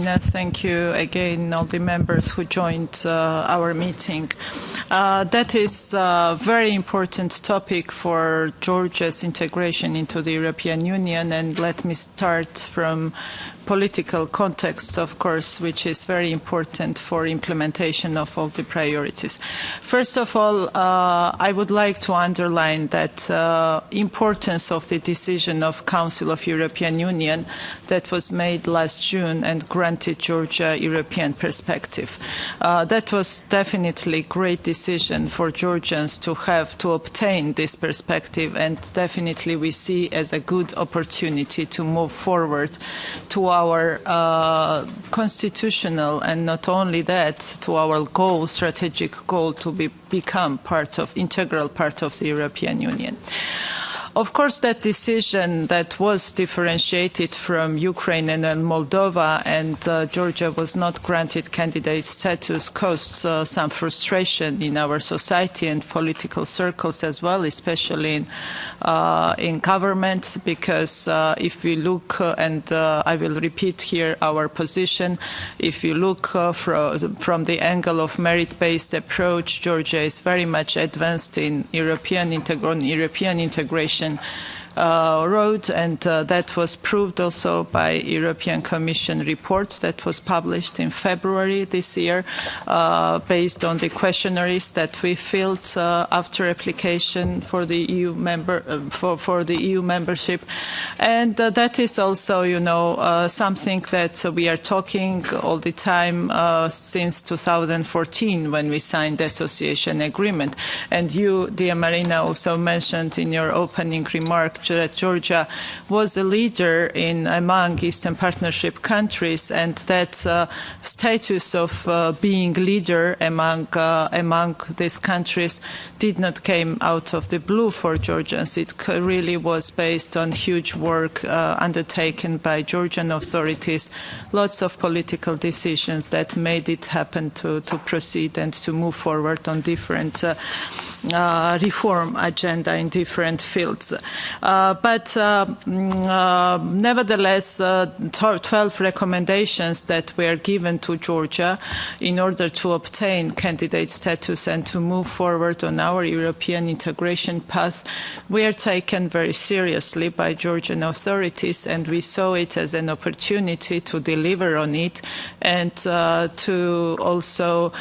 Thank you again, all the members who joined our meeting. That is a very important topic for Georgia's integration into the European Union, and let me start from political context, of course, which is very important for implementation of all the priorities. First of all, I would like to underline that importance of the decision of Council of European Union that was made last June and granted Georgia European perspective. That was definitely a great decision for Georgians to obtain this perspective, and definitely we see as a good opportunity to move forward to our constitutional, and not only that, to our goal, strategic goal, to become integral part of the European Union. Of course, that decision that was differentiated from Ukraine and Moldova, and Georgia was not granted candidate status, caused some frustration in our society and political circles as well, especially in government, because if we look, and I will repeat here our position, if you look from the angle of merit-based approach, Georgia is very much advanced in European integration road, and that was proved also by European Commission report that was published in February this year, based on the questionnaires that we filled after application for the EU membership, and that is also, something that we are talking all the time since 2014 when we signed the association agreement. And you, dear Marina, also mentioned in your opening remark that Georgia was a leader among Eastern Partnership countries, and that status of being leader among these countries did not come out of the blue for Georgians. It really was based on huge work undertaken by Georgian authorities, lots of political decisions that made it happen to proceed and to move forward on different reform agenda in different fields. But nevertheless, 12 recommendations that were given to Georgia in order to obtain candidate status and to move forward on our European integration path were taken very seriously by Georgian authorities, and we saw it as an opportunity to deliver on it and to also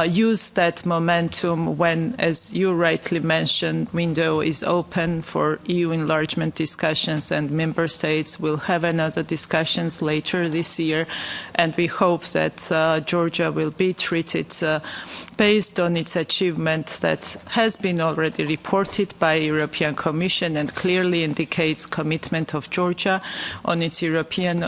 use that momentum when, as you rightly mentioned, window is open for EU enlargement discussions, and member states will have another discussions later this year, and we hope that Georgia will be treated based on its achievement that has been already reported by the European Commission and clearly indicates commitment of Georgia on its European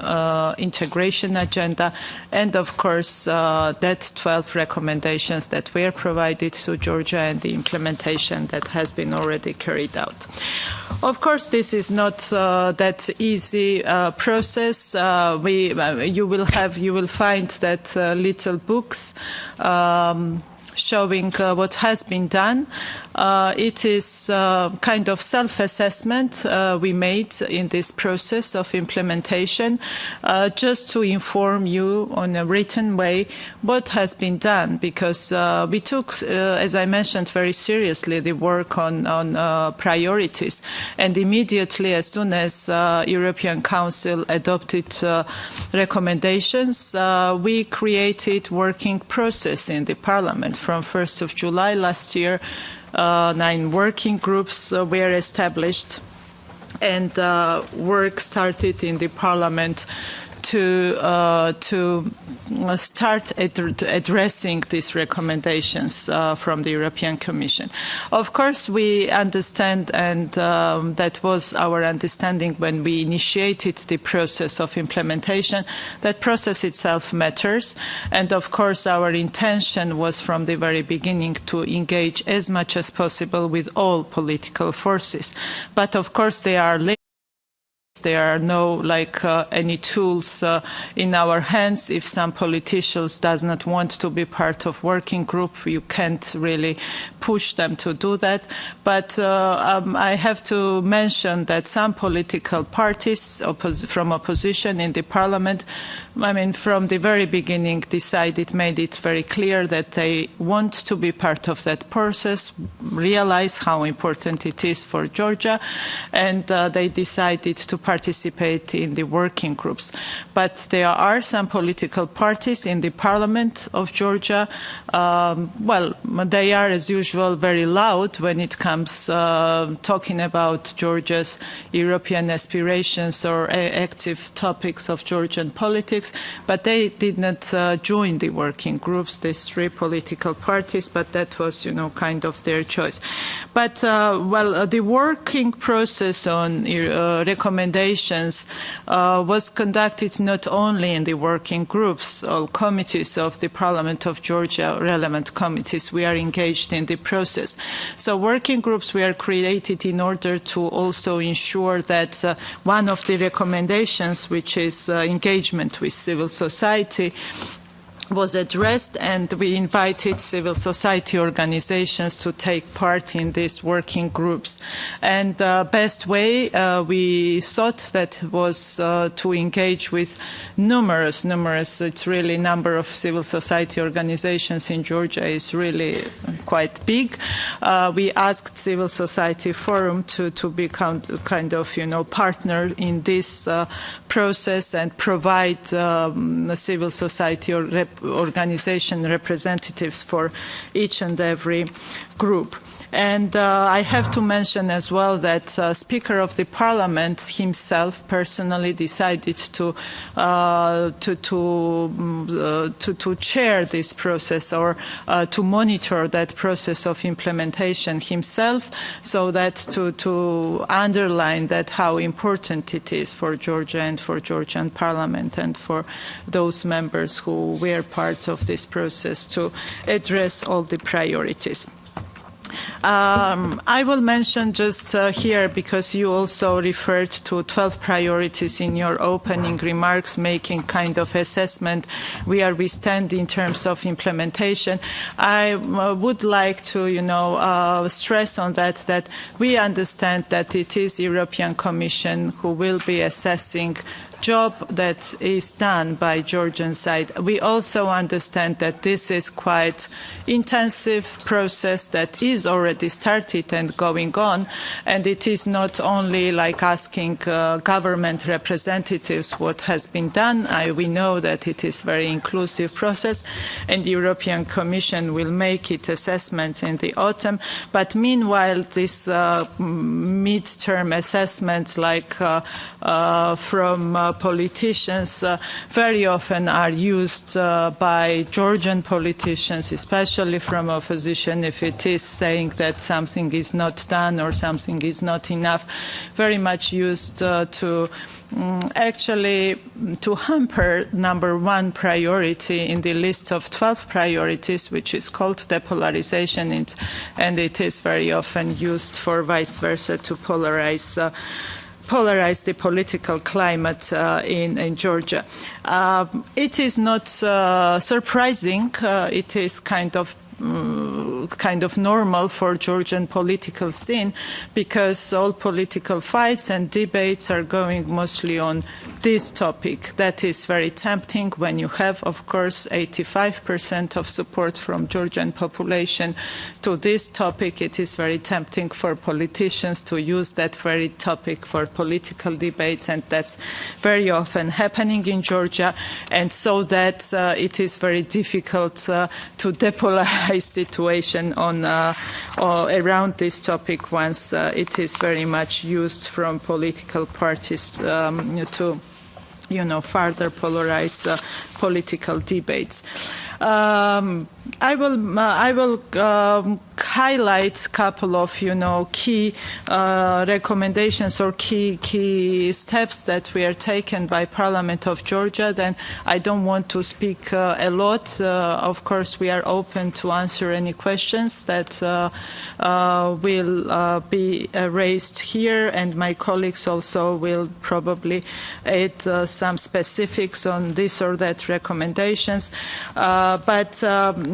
integration agenda, and of course that 12 recommendations that were provided to Georgia and the implementation that has been already carried out. Of course, this is not that easy process. You will find that little books showing what has been done. It is kind of self-assessment we made in this process of implementation, just to inform you on a written way what has been done, because we took, as I mentioned, very seriously the work on priorities, and immediately as soon as European Council adopted recommendations, we created working process in the Parliament. From 1st of July last year, 9 working groups were established, and work started in the Parliament to start addressing these recommendations from the European Commission. Of course, we understand, and that was our understanding when we initiated the process of implementation, that process itself matters. And of course, our intention was from the very beginning to engage as much as possible with all political forces. But of course, they are There are no any tools in our hands. If some politicians does not want to be part of working group, you can't really push them to do that. But I have to mention that some political parties from opposition in the parliament, from the very beginning made it very clear that they want to be part of that process, realize how important it is for Georgia, and they decided to participate in the working groups. But there are some political parties in the parliament of Georgia. They are, as usual, very loud when it comes talking about Georgia's European aspirations or active topics of Georgian politics, but they did not join the working groups, these three political parties, but that was, kind of their choice. But, the working process on recommendations was conducted not only in the working groups or committees of the Parliament of Georgia, relevant committees. We are engaged in the process. So working groups were created in order to also ensure that one of the recommendations, which is engagement with civil society, was addressed, and we invited civil society organizations to take part in these working groups. And the best way we thought that was to engage with numerous, it's really number of civil society organizations in Georgia is really quite big. We asked Civil Society Forum to be kind of, partner in this process and provide civil society or organization representatives for each and every group. And I have to mention as well that Speaker of the Parliament himself personally decided to chair this process or to monitor that process of implementation himself, so that to underline that how important it is for Georgia and for Georgian Parliament and for those members who were part of this process to address all the priorities. I will mention just here, because you also referred to 12 priorities in your opening remarks, making kind of assessment where we stand in terms of implementation. I would like to, stress on that we understand that it is European Commission who will be assessing job that is done by Georgian side. We also understand that this is quite intensive process that is already started and going on, and it is not only like asking government representatives what has been done. We know that it is very inclusive process, and the European Commission will make its assessments in the autumn. But meanwhile, this mid-term assessments from politicians very often are used by Georgian politicians, especially from opposition, if it is saying that something is not done or something is not enough, very much used to actually to hamper number one priority in the list of 12 priorities, which is called depolarization, and it is very often used for vice versa to polarize the political climate in Georgia. It is not surprising. It is kind of normal for Georgian political scene, because all political fights and debates are going mostly on this topic. That is very tempting when you have, of course, 85% of support from Georgian population to this topic. It is very tempting for politicians to use that very topic for political debates, and that's very often happening in Georgia, and so that it is very difficult to depolarize situation on around this topic once it is very much used from political parties further polarize political debates. I will highlight a couple of key recommendations or key steps that we are taken by Parliament of Georgia. Then I don't want to speak a lot. Of course, we are open to answer any questions that will be raised here, and my colleagues also will probably add some specifics on this or that recommendations. But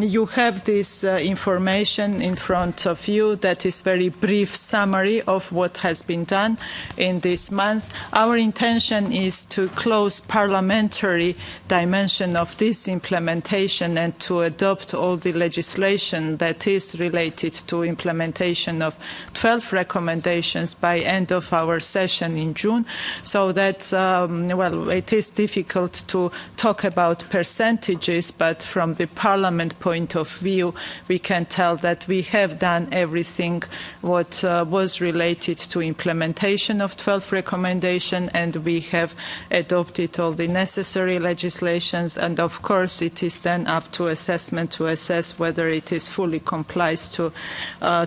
you have this information in front of you that is very brief summary of what has been done in this month. Our intention is to close parliamentary dimension of this implementation and to adopt all the legislation that is related to implementation of 12 recommendations by end of our session in June. So that, well, it is difficult to talk about percentages, but from the Parliament point of view, we can tell that we have done everything what was related to implementation of 12 recommendations, and we have adopted all the necessary legislations. And of course, it is then up to assessment to assess whether it is fully complies to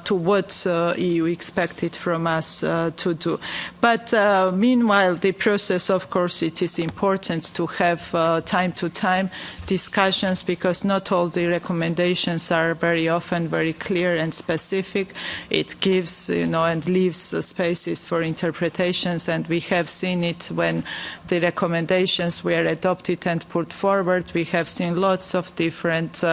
what EU expected from us to do. But meanwhile, the process, of course, it is important to have time to time discussions, because not all the recommendations are very often very clear and specific. It gives, and leaves spaces for interpretations, and we have seen it when the recommendations were adopted and put forward. We have seen lots of different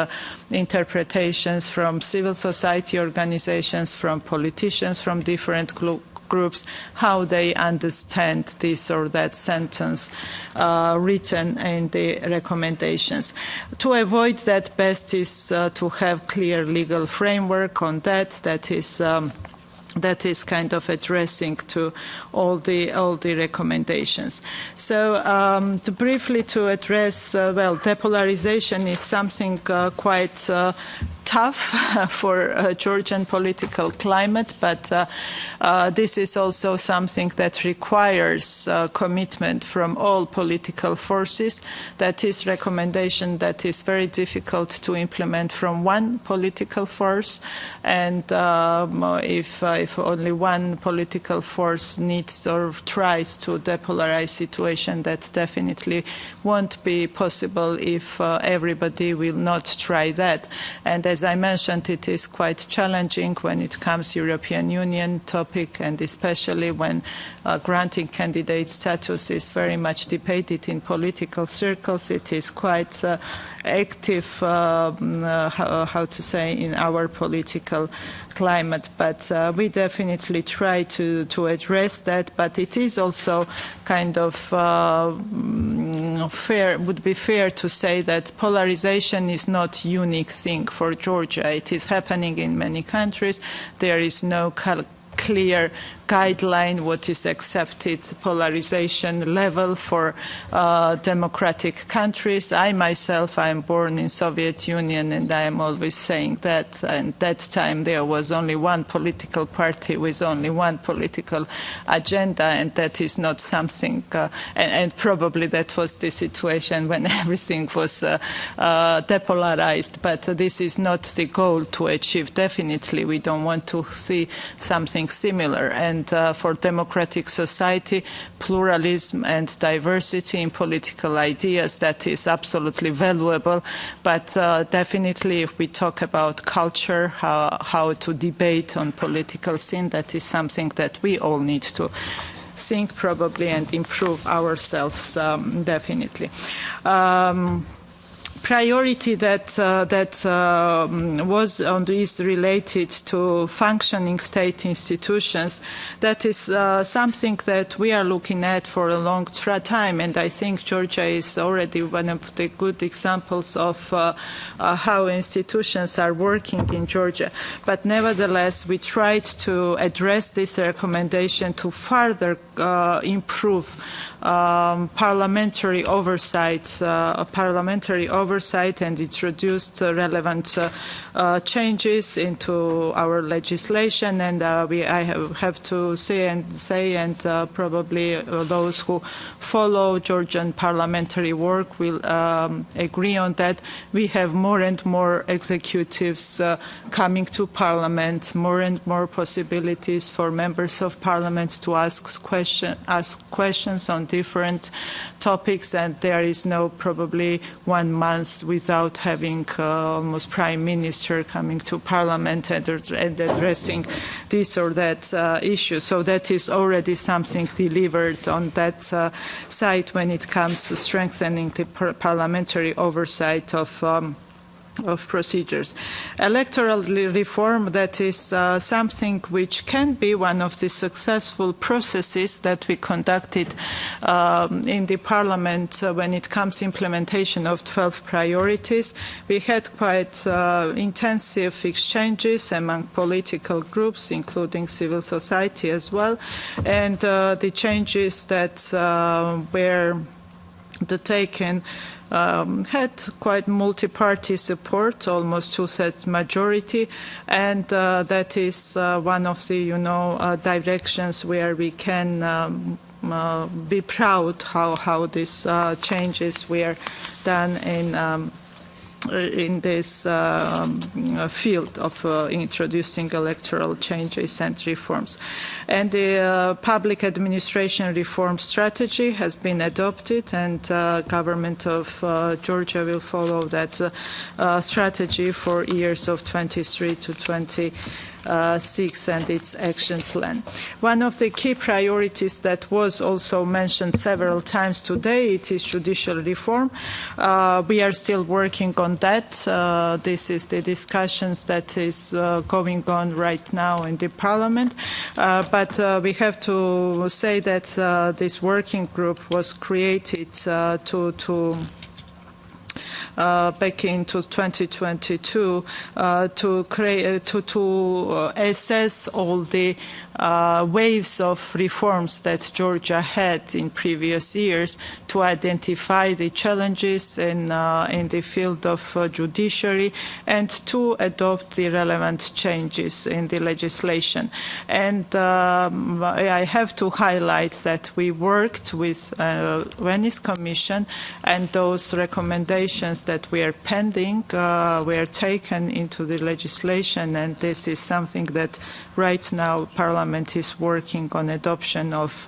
interpretations from civil society organizations, from politicians, from different groups, how they understand this or that sentence written in the recommendations. To avoid that, best is to have clear legal framework on that. That is kind of addressing to all the recommendations. So briefly to address, well, depolarization is something quite tough for Georgian political climate, but this is also something that requires commitment from all political forces. That is recommendation that is very difficult to implement from one political force, and if only one political force needs or tries to depolarize situation, that definitely won't be possible if everybody will not try that. And as I mentioned, it is quite challenging when it comes to European Union topic, and especially when granting candidate status is very much debated in political circles. It is quite active, how to say, in our political climate, but we definitely try to address that. But it is also kind of would be fair to say that polarization is not a unique thing for Georgia. It is happening in many countries. There is no clear guideline what is accepted polarization level for democratic countries. I myself, I am born in Soviet Union, and I am always saying that. And that time there was only one political party with only one political agenda, and that is not something. And probably that was the situation when everything was depolarized. But this is not the goal to achieve. Definitely, we don't want to see something similar. And for democratic society, pluralism and diversity in political ideas, that is absolutely valuable. But definitely, if we talk about culture, how to debate on political scene, that is something that we all need to think probably and improve ourselves, definitely. Priority that is related to functioning state institutions. That is something that we are looking at for a long time, and I think Georgia is already one of the good examples of how institutions are working in Georgia. But nevertheless, we tried to address this recommendation to further improve parliamentary oversight oversight and introduced relevant changes into our legislation. And I have to say and probably those who follow Georgian parliamentary work will agree on that. We have more and more executives coming to Parliament, more and more possibilities for members of Parliament to ask questions on different topics, and there is no probably 1 month without having almost Prime Minister coming to Parliament and addressing this or that issue. So that is already something delivered on that side when it comes to strengthening the parliamentary oversight of procedures. Electoral reform, that is something which can be one of the successful processes that we conducted in the Parliament when it comes to implementation of 12 priorities. We had quite intensive exchanges among political groups, including civil society as well, and the changes that were taken had quite multi-party support, almost 2/3 majority, and that is one of the directions where we can be proud how these changes were done in this field of introducing electoral changes and reforms. And the public administration reform strategy has been adopted, and government of Georgia will follow that strategy for years of 23 to 26 and its action plan. One of the key priorities that was also mentioned several times today, it is judicial reform. We are still working on that. This is the discussions that is going on right now in the Parliament. But we have to say that this working group was created back into 2022 to assess all the waves of reforms that Georgia had in previous years, to identify the challenges in the field of judiciary and to adopt the relevant changes in the legislation. And I have to highlight that we worked with Venice Commission, and those recommendations that were pending were taken into the legislation, and this is something that right now Parliament is working on adoption of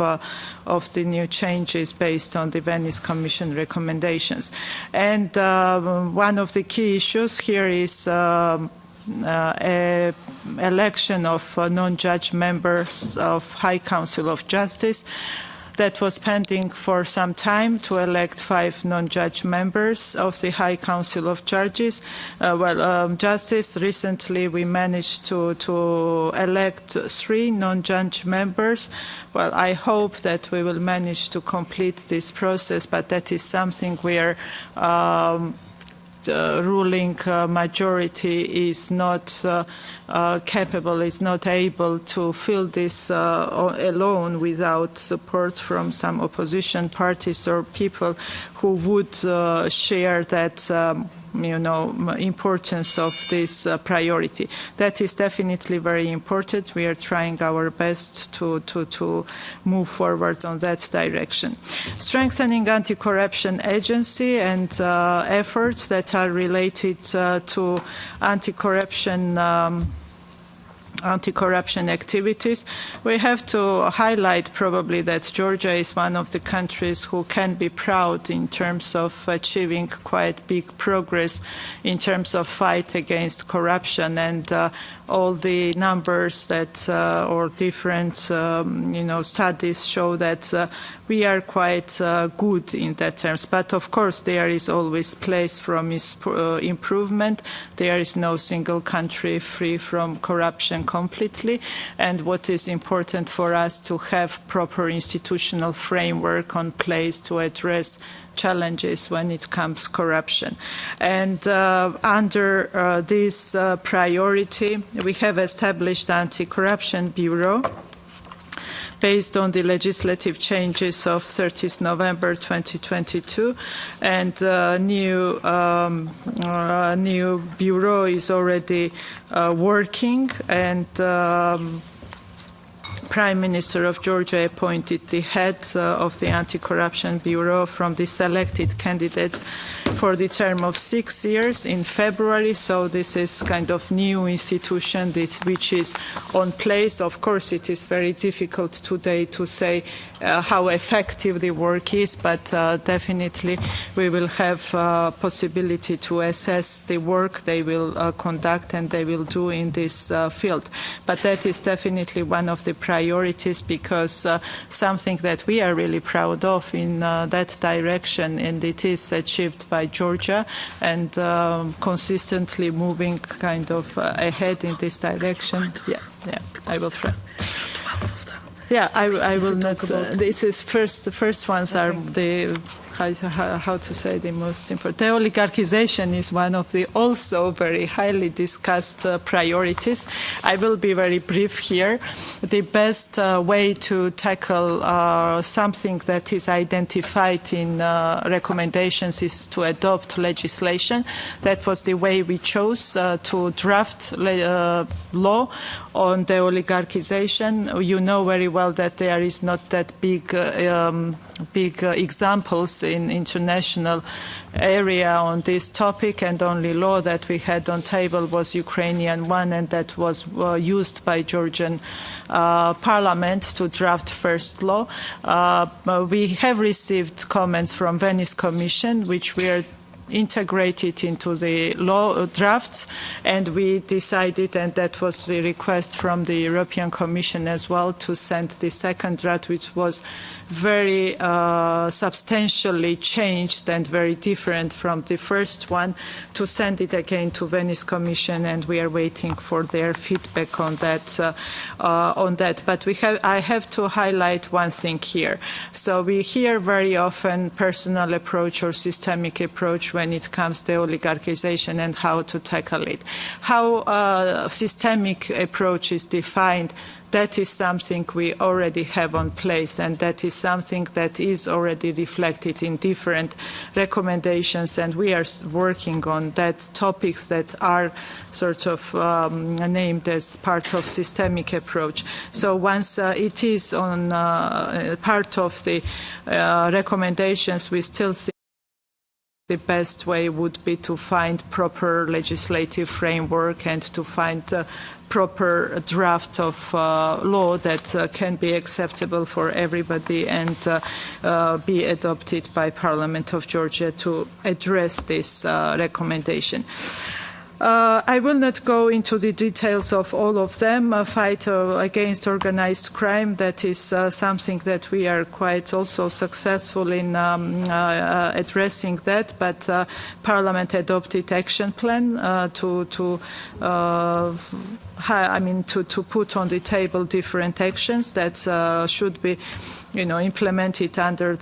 the new changes based on the Venice Commission recommendations. And one of the key issues here is election of non-judge members of High Council of Justice. That was pending for some time, to elect 5 non-judge members of the High Council of Justice. Recently we managed to elect 3 non-judge members. Well, I hope that we will manage to complete this process, but that is something where ruling majority is not capable, is not able to fill this alone without support from some opposition parties or people who would share that importance of this priority. That is definitely very important. We are trying our best to move forward on that direction. Strengthening anti-corruption agency and efforts that are related to anti-corruption activities. We have to highlight probably that Georgia is one of the countries who can be proud in terms of achieving quite big progress in terms of fight against corruption, and all the numbers that or different studies show that we are quite good in that terms. But of course there is always place for improvement. There is no single country free from corruption completely, and what is important for us to have proper institutional framework on place to address challenges when it comes to corruption. And under this priority, we have established Anti-Corruption Bureau, based on the legislative changes of 30th November 2022, and new bureau is already working, and Prime Minister of Georgia appointed the head of the Anti-Corruption Bureau from the selected candidates for the term of 6 years in February. So this is kind of new institution which is on place. Of course, it is very difficult today to say how effective the work is, but definitely we will have possibility to assess the work they will conduct and they will do in this field. But that is definitely one of the priorities, because something that we are really proud of in that direction, and it is achieved by Georgia, and consistently moving kind of ahead in this direction. Yeah, I will try. Yeah, I will not. This is the first ones are the. How to say the most important. De-oligarchization is one of the also very highly discussed priorities. I will be very brief here. The best way to tackle something that is identified in recommendations is to adopt legislation. That was the way we chose to draft law on de-oligarchization. You know very well that there is not that big examples in international area on this topic, and only law that we had on table was Ukrainian one, and that was used by Georgian parliament to draft first law. We have received comments from Venice Commission, which we are integrated into the law drafts, and we decided, and that was the request from the European Commission as well, to send the second draft, which was very substantially changed and very different from the first one, to send it again to Venice Commission, and we are waiting for their feedback on that. But I have to highlight one thing here. So we hear very often personal approach or systemic approach when it comes to oligarchization and how to tackle it. How systemic approach is defined, that is something we already have on place, and that is something that is already reflected in different recommendations, and we are working on that topics that are sort of named as part of systemic approach. So once it is on part of the recommendations, we still think the best way would be to find proper legislative framework and to find proper draft of law that can be acceptable for everybody and be adopted by Parliament of Georgia to address this recommendation. I will not go into the details of all of them. Fight against organized crime, that is something that we are quite also successful in addressing that, but Parliament adopted action plan to put on the table different actions that should be, implemented under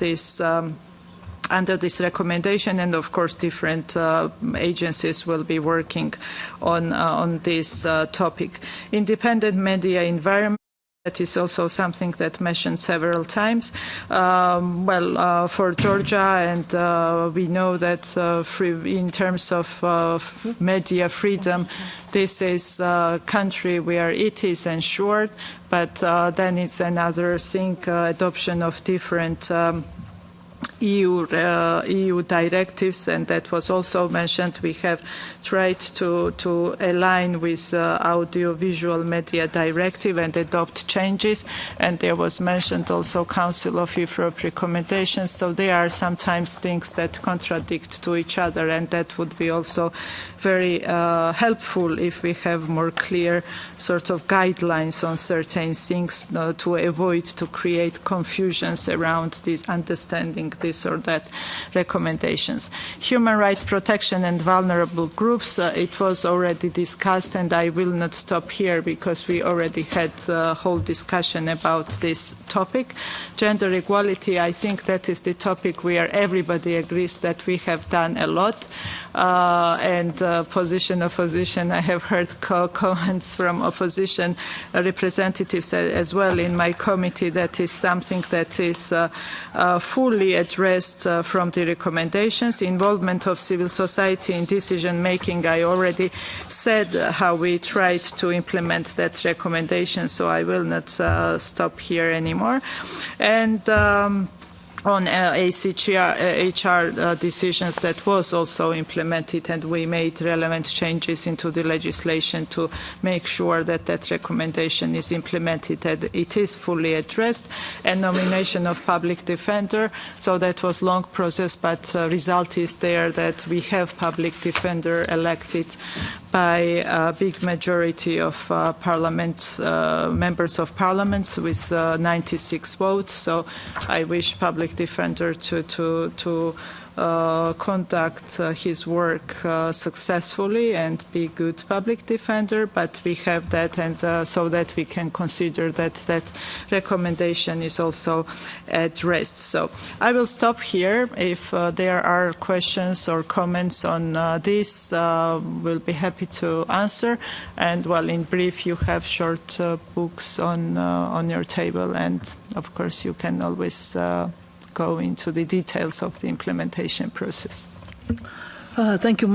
this recommendation, and of course different agencies will be working on this topic. Independent media environment, that is also something that mentioned several times. For Georgia, and we know that in terms of media freedom, this is a country where it is ensured, but then it's another thing, adoption of different EU directives, and that was also mentioned. We have tried to align with audiovisual media directive and adopt changes, and there was mentioned also Council of Europe recommendations. So there are sometimes things that contradict to each other, and that would be also very helpful if we have more clear sort of guidelines on certain things to avoid to create confusions around this understanding this this or that recommendations. Human rights protection and vulnerable groups, it was already discussed, and I will not stop here because we already had a whole discussion about this topic. Gender equality, I think that is the topic where everybody agrees that we have done a lot. And position opposition, I have heard comments from opposition representatives as well in my committee that is something that is fully addressed from the recommendations. Involvement of civil society in decision making, I already said how we tried to implement that recommendation, so I will not stop here anymore. And on HR decisions that was also implemented, and we made relevant changes into the legislation to make sure that that recommendation is implemented and it is fully addressed. And nomination of public defender, so that was long process, but result is there that we have public defender elected by a big majority of members of parliament with 96 votes. So I wish public defender to conduct his work successfully and be good public defender, but we have that, and so that we can consider that that recommendation is also addressed. So I will stop here. If there are questions or comments on this, we'll be happy to answer. And well, in brief, you have short books on your table, and of course you can always go into the details of the implementation process. Thank you.